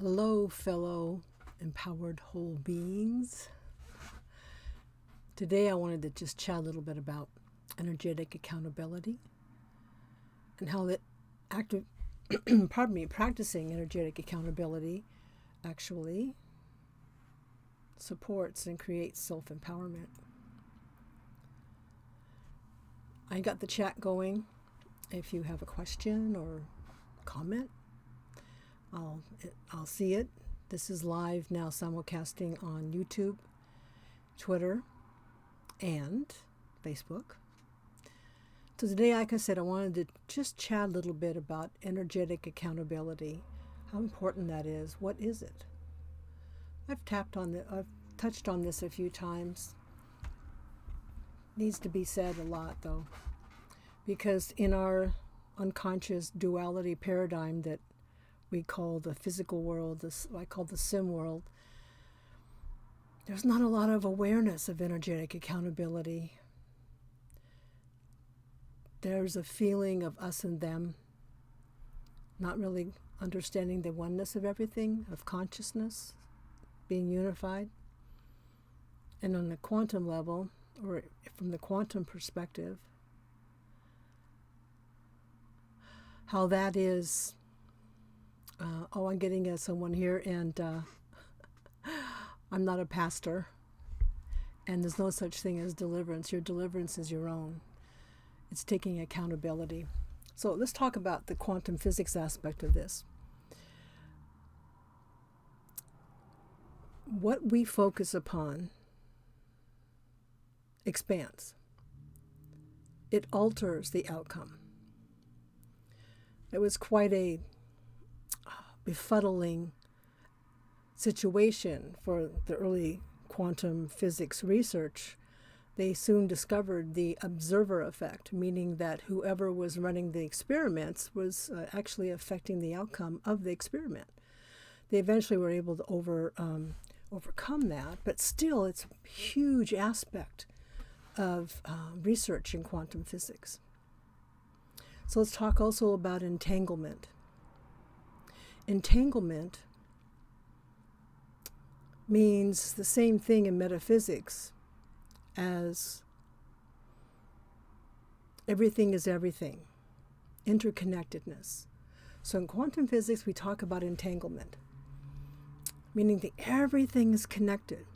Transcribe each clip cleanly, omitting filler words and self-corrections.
Hello, fellow empowered whole beings. Today I wanted to just chat a little bit about energetic accountability and how that practicing energetic accountability actually supports and creates self-empowerment. I got the chat going. If you have a question or comment, I'll see it. This is live now, simulcasting on YouTube, Twitter, and Facebook. So today, like I said, I wanted to just chat a little bit about energetic accountability, how important that is. What is it? I've touched on this a few times. Needs to be said a lot, though, because in our unconscious duality paradigm that we call the physical world, I call the sim world, there's not a lot of awareness of energetic accountability. There's a feeling of us and them, not really understanding the oneness of everything, of consciousness being unified. And on the quantum level, or from the quantum perspective, how that is. I'm getting someone here, and I'm not a pastor, and there's no such thing as deliverance. Your deliverance is your own. It's taking accountability. So let's talk about the quantum physics aspect of this. What we focus upon expands. It alters the outcome. It was quite a befuddling situation for the early quantum physics research. They soon discovered the observer effect, meaning that whoever was running the experiments was actually affecting the outcome of the experiment. They eventually were able to overcome that, but still it's a huge aspect of research in quantum physics. So let's talk also about entanglement. Entanglement means the same thing in metaphysics as everything is everything, interconnectedness. So in quantum physics, we talk about entanglement, meaning that everything is connected,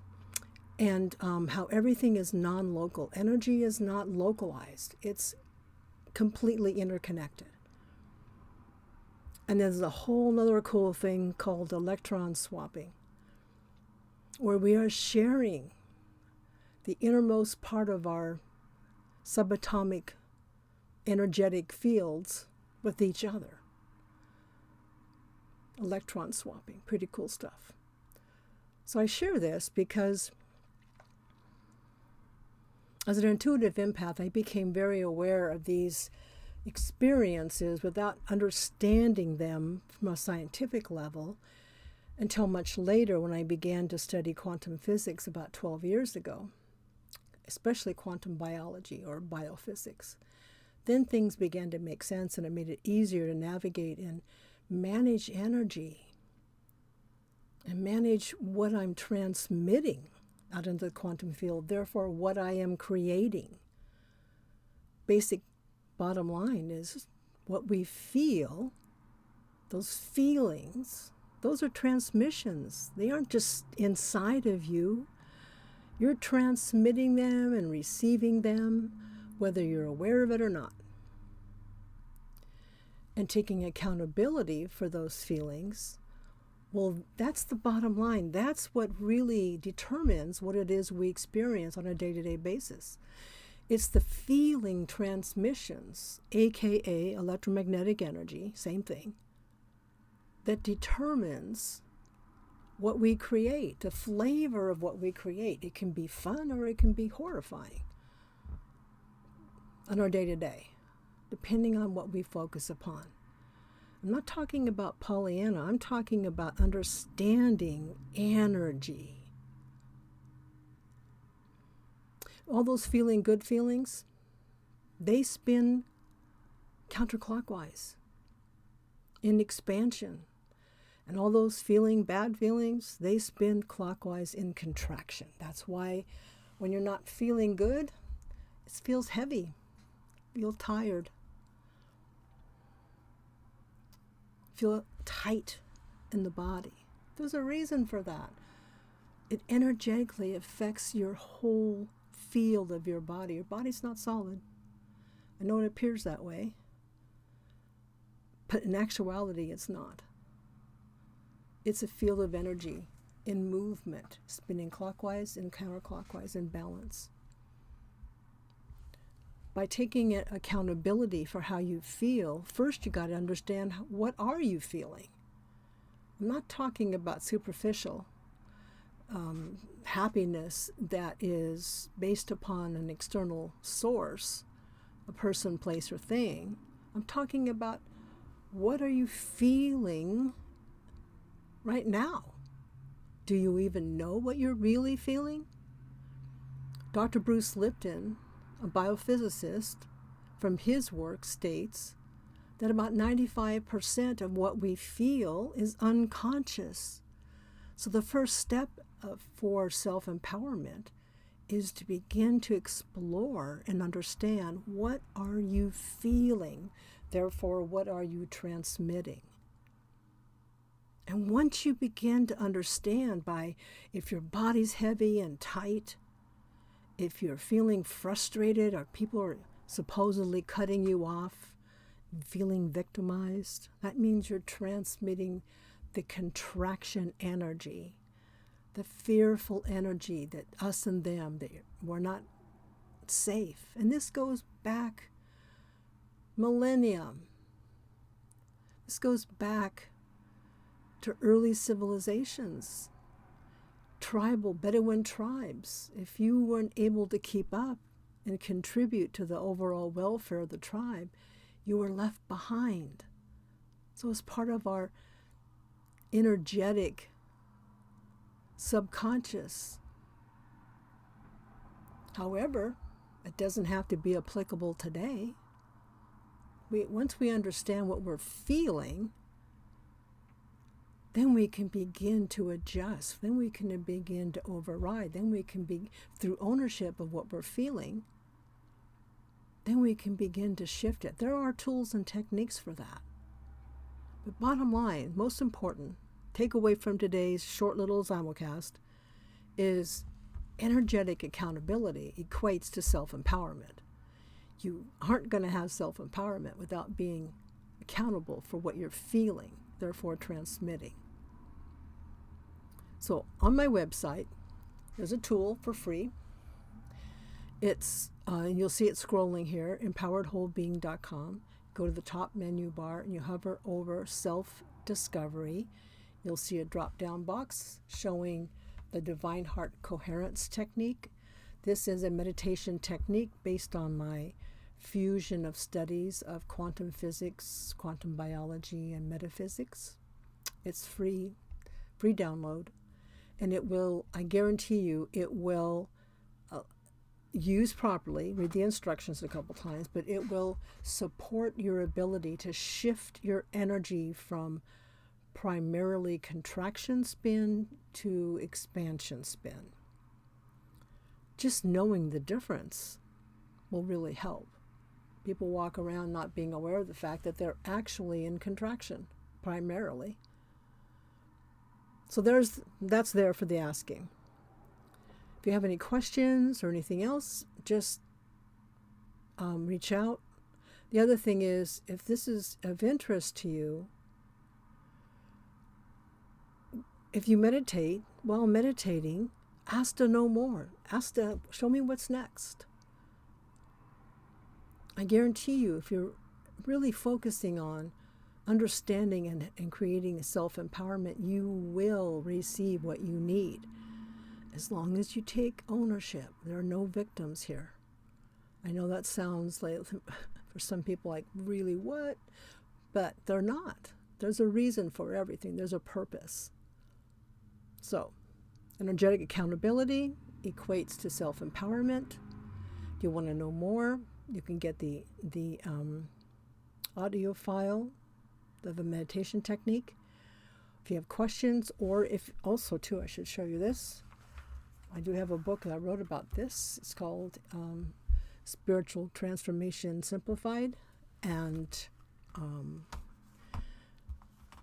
and how everything is non-local. Energy is not localized. It's completely interconnected. And there's a whole other cool thing called electron swapping, where we are sharing the innermost part of our subatomic energetic fields with each other. Electron swapping, pretty cool stuff. So I share this because as an intuitive empath, I became very aware of these experiences without understanding them from a scientific level until much later when I began to study quantum physics about 12 years ago, especially quantum biology or biophysics. Then things began to make sense, and it made it easier to navigate and manage energy and manage what I'm transmitting out into the quantum field, therefore what I am creating. Basic bottom line is what we feel, those feelings, those are transmissions. They aren't just inside of you. You're transmitting them and receiving them, whether you're aware of it or not. And taking accountability for those feelings, well, that's the bottom line. That's what really determines what it is we experience on a day-to-day basis. It's the feeling transmissions, aka electromagnetic energy, same thing, that determines what we create, the flavor of what we create. It can be fun or it can be horrifying on our day-to-day, depending on what we focus upon. I'm not talking about Pollyanna. I'm talking about understanding energy. All those feeling good feelings, they spin counterclockwise in expansion. And all those bad feelings, they spin clockwise in contraction. That's why when you're not feeling good, it feels heavy, feel tired, feel tight in the body. There's a reason for that. It energetically affects your whole field of your body. Your body's not solid. I know it appears that way, but in actuality, it's not. It's a field of energy in movement, spinning clockwise and counterclockwise in balance. By taking accountability for how you feel, first you got to understand, what are you feeling? I'm not talking about superficial happiness that is based upon an external source, a person, place, or thing. I'm talking about, what are you feeling right now? Do you even know what you're really feeling? Dr. Bruce Lipton, a biophysicist, from his work states that about 95% of what we feel is unconscious. So the first step for self-empowerment is to begin to explore and understand, what are you feeling? Therefore, what are you transmitting? And once you begin to understand, if your body's heavy and tight, if you're feeling frustrated or people are supposedly cutting you off, feeling victimized, that means you're transmitting the contraction energy, the fearful energy that us and them, that we're not safe. And this goes back millennium. This goes back to early civilizations, tribal Bedouin tribes. If you weren't able to keep up and contribute to the overall welfare of the tribe, you were left behind. So it's part of our energetic subconscious. However, it doesn't have to be applicable today. Once we understand what we're feeling, then we can begin to adjust. Then we can begin to override. Then we can be, through ownership of what we're feeling, then we can begin to shift it. There are tools and techniques for that. But bottom line, most important, takeaway from today's short little Simulcast is, energetic accountability equates to self-empowerment. You aren't going to have self-empowerment without being accountable for what you're feeling, therefore transmitting. So on my website, there's a tool for free. It's you'll see it scrolling here, empoweredwholebeing.com. Go to the top menu bar and you hover over self-discovery. You'll see a drop-down box showing the Divine Heart Coherence technique. This is a meditation technique based on my fusion of studies of quantum physics, quantum biology, and metaphysics. It's free download, and it will, I guarantee you, it will use properly, read the instructions a couple times, but it will support your ability to shift your energy from primarily contraction spin to expansion spin. Just knowing the difference will really help. People walk around not being aware of the fact that they're actually in contraction, primarily. So that's there for the asking. If you have any questions or anything else, just reach out. The other thing is, if this is of interest to you, if you meditate, while meditating, ask to know more. Ask to show me what's next. I guarantee you, if you're really focusing on understanding and creating a self-empowerment, you will receive what you need. As long as you take ownership. There are no victims here. I know that sounds like, for some people, like, really, what? But they're not. There's a reason for everything. There's a purpose. So, energetic accountability equates to self-empowerment. If you want to know more, you can get the audio file of a meditation technique, If you have questions, or if also too, I should show you this. I do have a book that I wrote about this. It's called Spiritual Transformation Simplified, and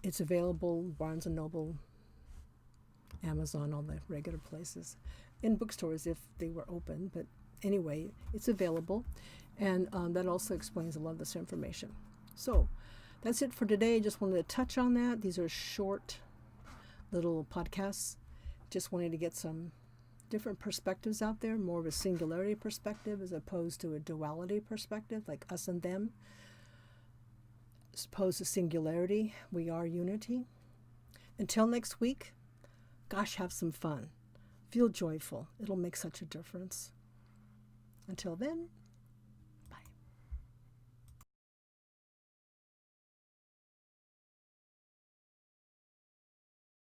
it's available Barnes & Noble, Amazon, all the regular places, in bookstores if they were open. But anyway, it's available, and that also explains a lot of this information. So that's it for today. Just wanted to touch on that. These are short little podcasts. Just wanted to get some different perspectives out there, more of a singularity perspective as opposed to a duality perspective, like us and them. As opposed to singularity, we are unity. Until next week, gosh, have some fun. Feel joyful. It'll make such a difference. Until then,